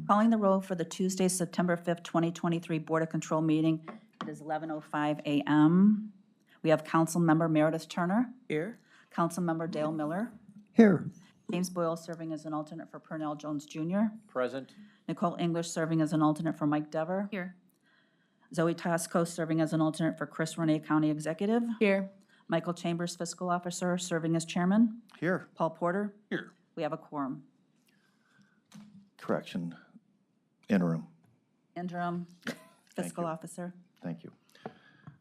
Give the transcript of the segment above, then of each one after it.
Calling the roll for the Tuesday, September 5th, 2023 Board of Control meeting. It is 11:05 a.m. We have Councilmember Meredith Turner, Here. Councilmember Dale Miller, Here. James Boyle serving as an alternate for Purnell Jones Jr., Present. Nicole English serving as an alternate for Mike Dever, Here. Zoe Tosco serving as an alternate for Chris Renee, County Executive, Here. Michael Chambers, Fiscal Officer, serving as Chairman, Here. Paul Porter. Here. We have a quorum. Correction. Interim. Interim Fiscal you. Officer. Thank you.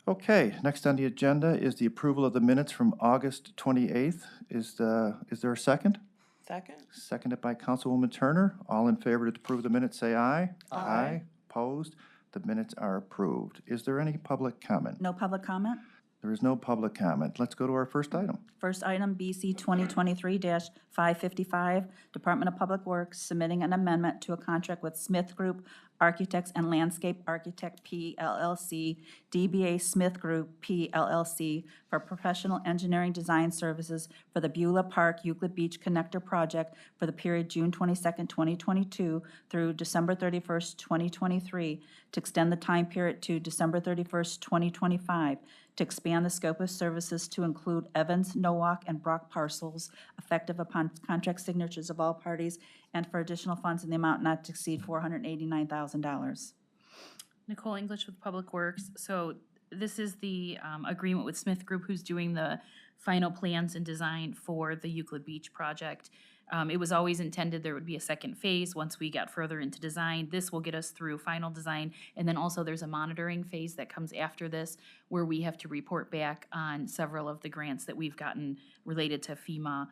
Okay, next on the agenda is the approval of the minutes from August 28th. Is there a second? Second. Seconded by Councilwoman Turner. All in favor to approve the minutes, say aye. Aye. Opposed? The minutes are approved. Is there any public comment? No public comment? There is no public comment. Let's go to our first item. First item, BC 2023-555, Department of Public Works submitting an amendment to a contract with Smith Group Architects and Landscape Architect P. LLC, DBA Smith Group P. LLC for professional engineering design services for the Beulah Park Euclid Beach Connector Project for the period June 22nd, 2022 through December 31st, 2023, to extend the time period to December 31st, 2025, to expand the scope of services to include Evans, Nowak, and Brock parcels, effective upon contract signatures of all parties, and for additional funds in the amount not to exceed $489,000. Nicole English with Public Works. So this is the agreement with Smith Group, who's doing the final plans and design for the Euclid Beach project. It was always intended there would be a second phase once we got further into design. This will get us through final design, and then also there's a monitoring phase that comes after this where we have to report back on several of the grants that we've gotten related to FEMA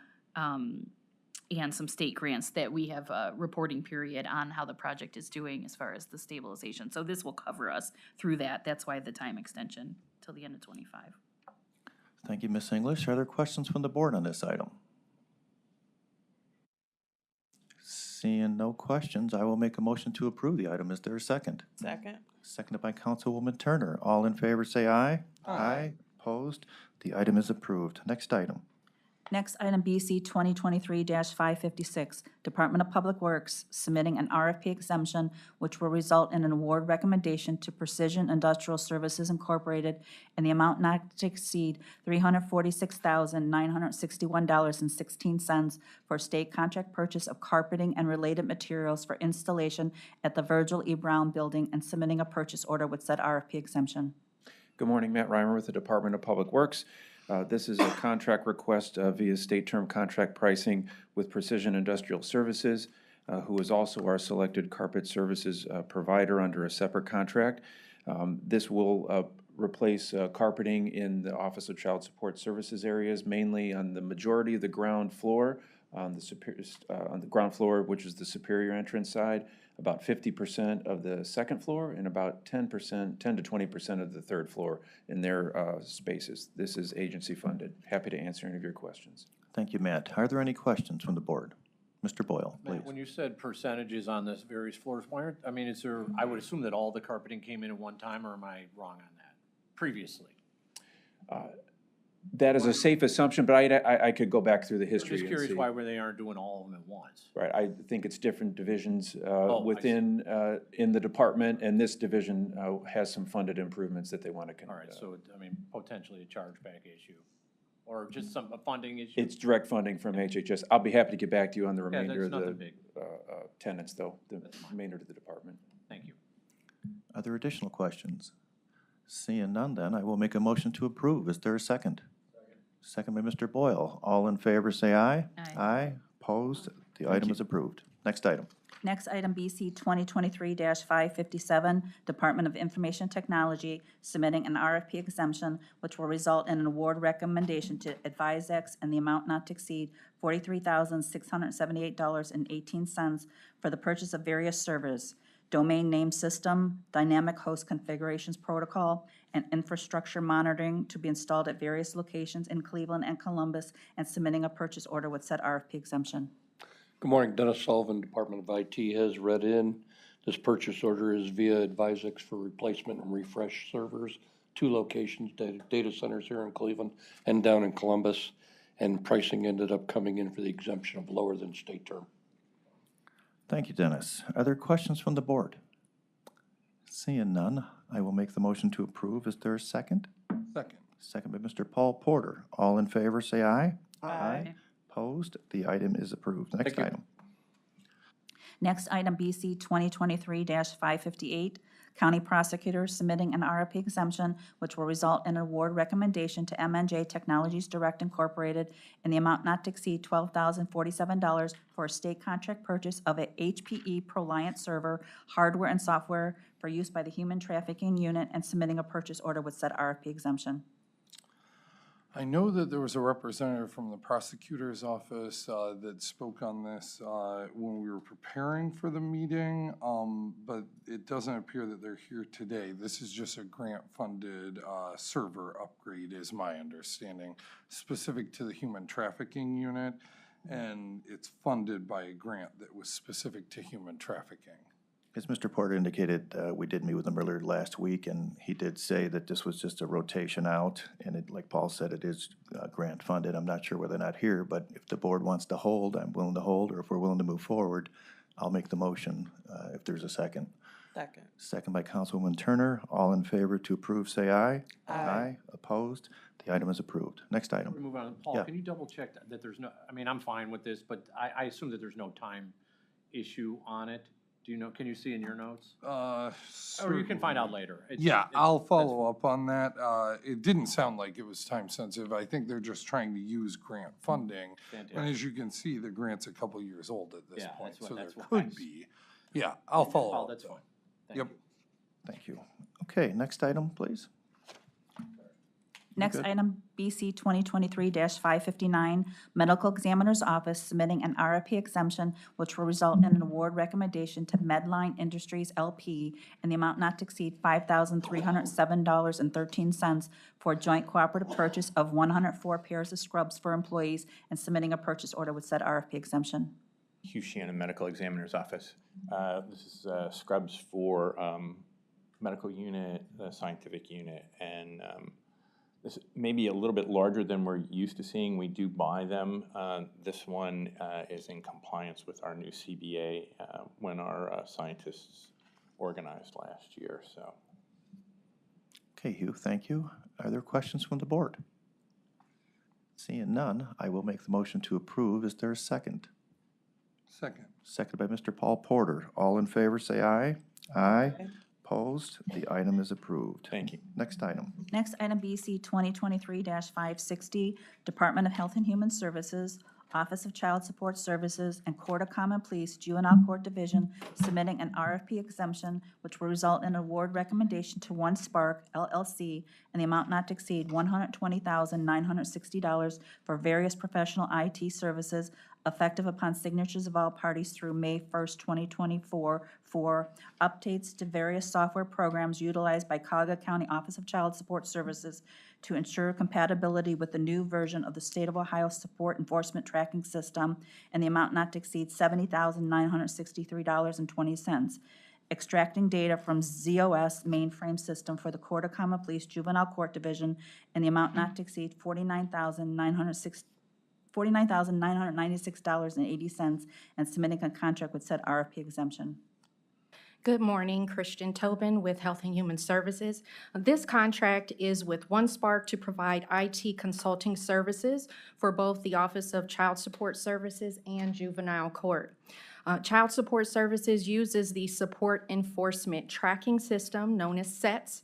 and some state grants that we have a reporting period on how the project is doing as far as the stabilization. So this will cover us through that. That's why the time extension till the end of 25. Thank you, Ms. English. Are there questions from the board on this item? Seeing no questions, I will make a motion to approve the item. Is there a second? Second. Seconded by Councilwoman Turner. All in favor say aye. Aye. Opposed? The item is approved. Next item. Next item, BC 2023-556, Department of Public Works submitting an RFP exemption which will result in an award recommendation to Precision Industrial Services Incorporated in the amount not to exceed $346,961.16 for state contract purchase of carpeting and related materials for installation at the Virgil E. Brown Building and submitting a purchase order with said RFP exemption. Good morning, Matt Reimer with the Department of Public Works. This is a contract request via state term contract pricing with Precision Industrial Services, who is also our selected carpet services provider under a separate contract. This will replace carpeting in the Office of Child Support Services areas, mainly on the majority of the ground floor, on the ground floor, which is the superior entrance side, about 50% of the second floor, and about 10 to 20% of the third floor in their spaces. This is agency funded. Happy to answer any of your questions. Thank you, Matt. Are there any questions from the board? Mr. Boyle, please. Matt, when you said percentages on this various floors, why aren't, I mean, is there, I would assume that all the carpeting came in at one time, or am I wrong on that? Previously? That is a safe assumption, but I could go back through the I'm history just and curious see. why they aren't doing all of them at once. Right, I think it's different divisions I see. within, in the department, and this division has some funded improvements that they want to. All right, so, I mean, potentially a chargeback issue, or just a funding issue? It's direct funding from HHS. I'll be happy to get back to you on the Yeah, remainder of that's nothing the big. tenants, though, the That's fine. remainder of the department. Thank you. Are there additional questions? Seeing none, then I will make a motion to approve. Is there a second? Second by Mr. Boyle. All in favor say aye. Aye. Aye. Opposed? The item is approved. Next item. Next item, BC 2023-557, Department of Information Technology submitting an RFP exemption which will result in an award recommendation to AdviseX in the amount not to exceed $43,678.18 for the purchase of various servers, domain name system, dynamic host configurations protocol, and infrastructure monitoring to be installed at various locations in Cleveland and Columbus, and submitting a purchase order with said RFP exemption. Good morning, Dennis Sullivan, Department of IT has read in. This purchase order is via AdviseX for replacement and refresh servers, 2 locations, data centers here in Cleveland and down in Columbus, and pricing ended up coming in for the exemption of lower than state term. Thank you, Dennis. Are there questions from the board? Seeing none, I will make the motion to approve. Is there a second? Second. Second by Mr. Paul Porter. All in favor, say aye. Aye. Opposed? The item is approved. Next Thank you. item. Next item, BC 2023-558, County Prosecutor submitting an RFP exemption which will result in an award recommendation to MNJ Technologies Direct Incorporated in the amount not to exceed $12,047 for a state contract purchase of a HPE ProLiant server, hardware and software for use by the Human Trafficking Unit, and submitting a purchase order with said RFP exemption. I know that there was a representative from the prosecutor's office that spoke on this when we were preparing for the meeting, but it doesn't appear that they're here today. This is just a grant-funded server upgrade, is my understanding, specific to the Human Trafficking Unit, and it's funded by a grant that was specific to human trafficking. As Mr. Porter indicated, we did meet with him earlier last week, and he did say that this was just a rotation out, and it, like Paul said, it is grant funded. I'm not sure whether or not here, but if the board wants to hold, I'm willing to hold, or if we're willing to move forward, I'll make the motion if there's a second. Second. Second by Councilwoman Turner. All in favor to approve, say aye. Aye. Opposed? The item is approved. Next item. Move on. Paul, Yeah. can you double check that there's no, I mean, I'm fine with this, but I assume that there's no time issue on it. Do you know, can you see in your notes? Or you can find out later. Yeah, I'll follow up on that. It didn't sound like it was time sensitive. I think they're just trying to use grant funding. And Fantastic. as you can see, the grant's a couple years old at this Yeah, point, that's so there that's what could be. Yeah, I'll follow Oh, up. that's fine. Thank Yep. you. Thank you. Okay, next item, please. Next good? item, BC 2023-559, Medical Examiner's Office submitting an RFP exemption which will result in an award recommendation to Medline Industries LP in the amount not to exceed $5,307.13 for a joint cooperative purchase of 104 pairs of scrubs for employees, and submitting a purchase order with said RFP exemption. Hugh Shannon, Medical Examiner's Office. This is scrubs for medical unit, the scientific unit, and this may be a little bit larger than we're used to seeing. We do buy them. This one is in compliance with our new CBA when our scientists organized last year, so. Okay, Hugh, thank you. Are there questions from the board? Seeing none, I will make the motion to approve. Is there a second? Second. Seconded by Mr. Paul Porter. All in favor, say aye. Aye. Opposed? The item is approved. Thank you. Next item. Next item, BC 2023-560, Department of Health and Human Services, Office of Child Support Services, and Court of Common Pleas Juvenile Court Division submitting an RFP exemption which will result in an award recommendation to One Spark LLC in the amount not to exceed $120,960 for various professional IT services effective upon signatures of all parties through May 1st, 2024, for updates to various software programs utilized by Cuyahoga County Office of Child Support Services to ensure compatibility with the new version of the State of Ohio Support Enforcement Tracking System, and the amount not to exceed $70,963.20. Extracting data from ZOS mainframe system for the Court of Common Pleas Juvenile Court Division in the amount not to exceed $49,996.80, and submitting a contract with said RFP exemption. Good morning, Christian Tobin with Health and Human Services. This contract is with OneSpark to provide IT consulting services for both the Office of Child Support Services and Juvenile Court. Child Support Services uses the Support Enforcement Tracking System known as SETS,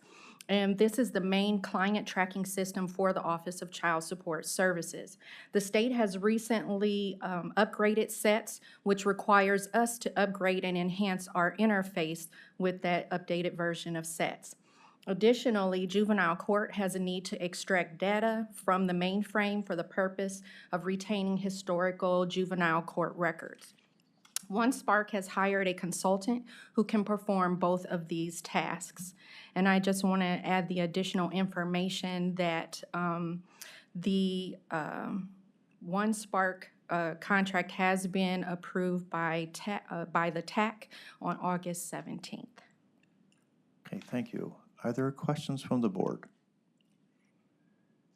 and this is the main client tracking system for the Office of Child Support Services. The state has recently upgraded SETS, which requires us to upgrade and enhance our interface with that updated version of SETS. Additionally, Juvenile Court has a need to extract data from the mainframe for the purpose of retaining historical juvenile court records. OneSpark has hired a consultant who can perform both of these tasks. And I just want to add the additional information that the OneSpark contract has been approved by the TAC on August 17th. Okay, thank you. Are there questions from the board?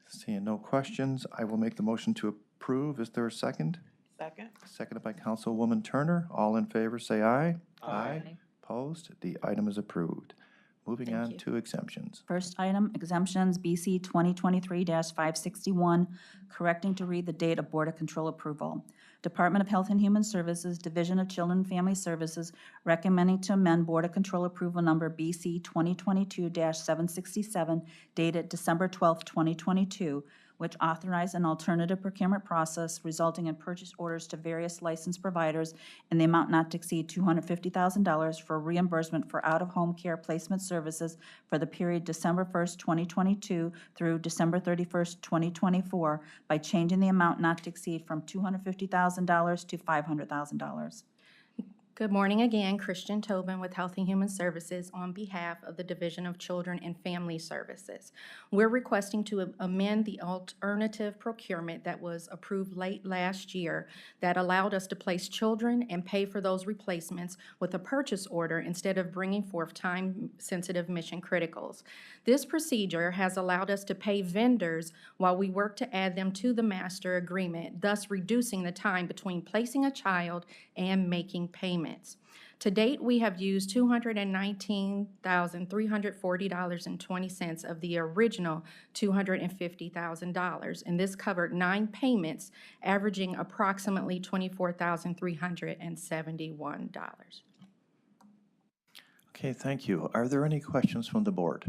Seeing no questions, I will make the motion to approve. Is there a second? Second. Seconded by Councilwoman Turner. All in favor, say aye. Aye. Opposed? The item is approved. Moving Thank on you. to exemptions. First item, exemptions, BC 2023-561, correcting to read the date of Board of Control approval. Department of Health and Human Services, Division of Children and Family Services, recommending to amend Board of Control approval number BC 2022-767, dated December 12, 2022, which authorized an alternative procurement process resulting in purchase orders to various licensed providers in the amount not to exceed $250,000 for reimbursement for out-of-home care placement services for the period December 1st, 2022 through December 31st, 2024, by changing the amount not to exceed from $250,000 to $500,000. Good morning again, Christian Tobin with Health and Human Services on behalf of the Division of Children and Family Services. We're requesting to amend the alternative procurement that was approved late last year that allowed us to place children and pay for those replacements with a purchase order instead of bringing forth time-sensitive mission criticals. This procedure has allowed us to pay vendors while we work to add them to the master agreement, thus reducing the time between placing a child and making payments. To date, we have used $219,340.20 of the original $250,000, and this covered 9 payments, averaging approximately $24,371. Okay, thank you. Are there any questions from the board?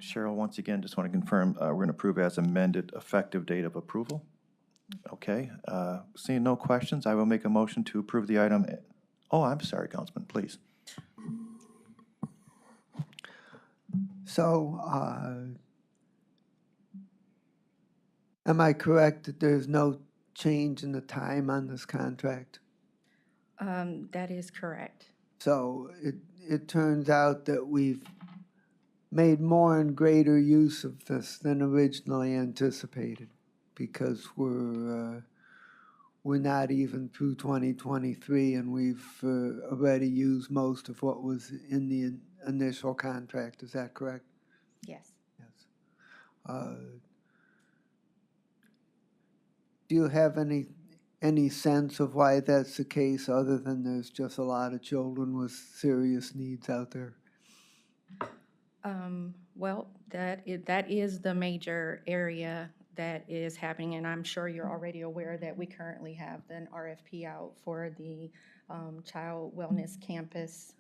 Cheryl, once again, just want to confirm, we're going to approve as amended effective date of approval. Okay, seeing no questions, I will make a motion to approve the item. Oh, I'm sorry, Councilman, please. So, am I correct that there's no change in the time on this contract? That is correct. So it turns out that we've made more and greater use of this than originally anticipated, because we're not even through 2023, and we've already used most of what was in the initial contract. Is that correct? Yes. Yes. Do you have any sense of why that's the case, other than there's just a lot of children with serious needs out there? Well, that is the major area that is happening, and I'm sure you're already aware that we currently have an RFP out for the Child Wellness Campus,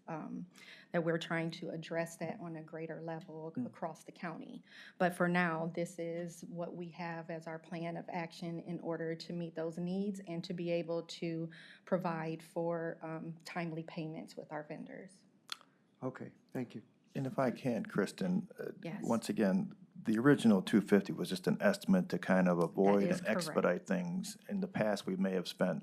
that we're trying to address that on a greater level across the county. But for now, this is what we have as our plan of action in order to meet those needs and to be able to provide for timely payments with our vendors. Okay, thank you. And if I can, Kristen, Yes. once again, the original 250 was just an estimate to kind of avoid is and correct. expedite things. In the past, we may have spent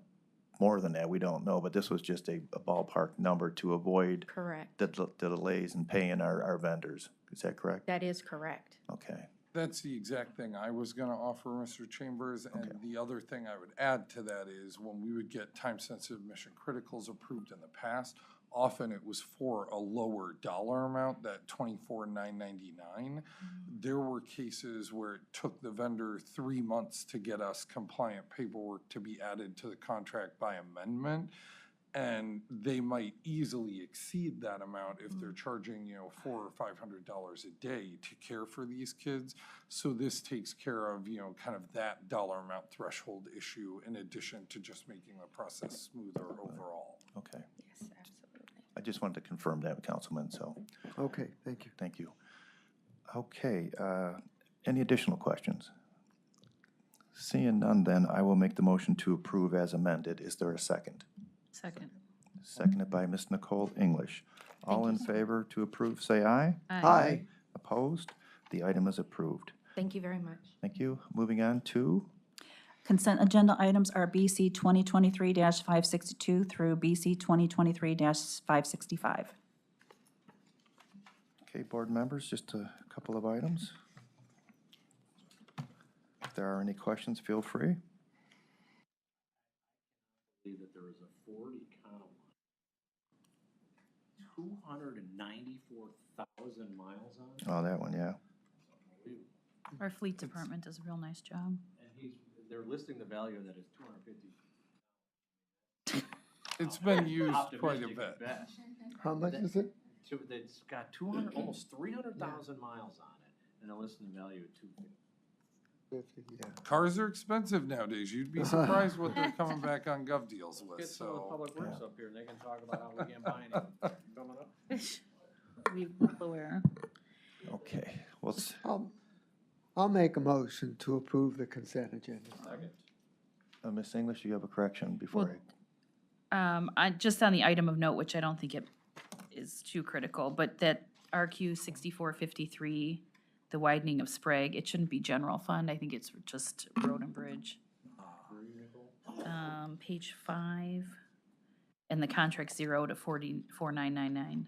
more than that, we don't know, but this was just a ballpark number to avoid Correct. the delays in paying our vendors. Is that correct? That is correct. Okay. That's the exact thing I was gonna offer, Mr. Chambers, and the other thing I would add to that is when we would get time-sensitive mission criticals approved in the past, often it was for a lower dollar amount, that $24,999. There were cases where it took the vendor 3 months to get us compliant paperwork to be added to the contract by amendment. And they might easily exceed that amount if they're charging, $400 or $500 a day to care for these kids. So this takes care of, kind of that dollar amount threshold issue in addition to just making the process smoother overall. Okay. Yes, absolutely. I just wanted to confirm that, Councilman, so Okay, thank you. thank you. Okay, any additional questions? Seeing none, then I will make the motion to approve as amended. Is there a second? Second. Seconded by Ms. Nicole English. All in favor to approve, say aye. Aye. Opposed? The item is approved. Thank you very much. Thank you. Moving on to, Consent agenda items are BC 2023-562 through BC 2023-565. okay, board members, just a couple of items. If there are any questions, feel free. That there is a 40-count, 294,000 miles on it. Oh, that one, yeah. Our fleet department does a real nice job. And they're listing the value of that as 250. It's been used quite a Optimistic bit. at best. How much is it? So it's got 200, almost 300,000 miles on it, and they're listing the value at 250. Yeah. Cars are expensive nowadays. You'd be surprised what they're coming back on Gov Deals with, Get some of the so. public works up here, and they can talk about how we can't buy anything coming up. We well aware. Okay, well, s- I'll make a motion to approve the consent agenda. Second. Ms. English, you have a correction before Just on the item of note, which I don't think it is too critical, but that RQ 6453, the widening of Sprague, it shouldn't be general fund. I think it's just road and bridge. Page 5, and the contract 0 to 44999.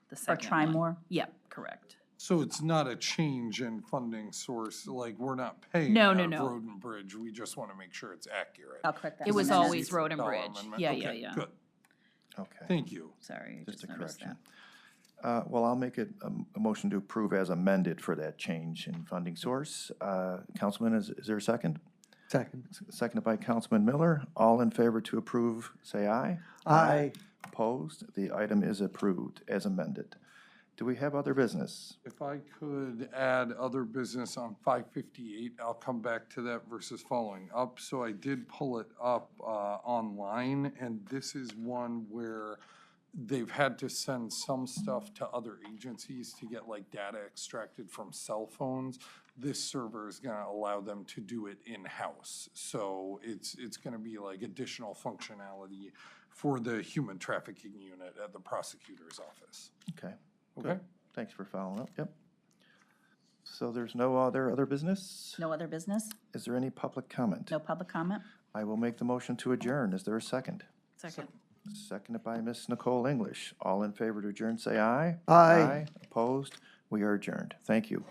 The Or second try one. more? Yep, correct. So it's not a change in funding source, like we're not paying No, out no, of no. Road and Bridge, we just want to make sure it's accurate. I'll correct that. It was amendment. always road and Dollar bridge. amendment. Yeah, Okay, yeah. Good, I, okay. thank you. Sorry, I Just just a noticed correction. that. Well, I'll make it a motion to approve as amended for that change in funding source. Councilman, is there a second? Second. Seconded by Councilman Miller. All in favor to approve, say aye. Aye. Opposed? The item is approved as amended. Do we have other business? If I could add other business on 558, I'll come back to that versus following up. So I did pull it up online, and this is one where they've had to send some stuff to other agencies to get like data extracted from cell phones. This server is gonna allow them to do it in-house. So it's gonna be like additional functionality for the human trafficking unit at the prosecutor's office. Okay. Okay? Good. Thanks for following up. Yep. So there's no other business? No other business? Is there any public comment? No public comment? I will make the motion to adjourn. Is there a second? Second. Seconded by Ms. Nicole English. All in favor to adjourn, say aye. Aye. Opposed? We are adjourned. Thank you.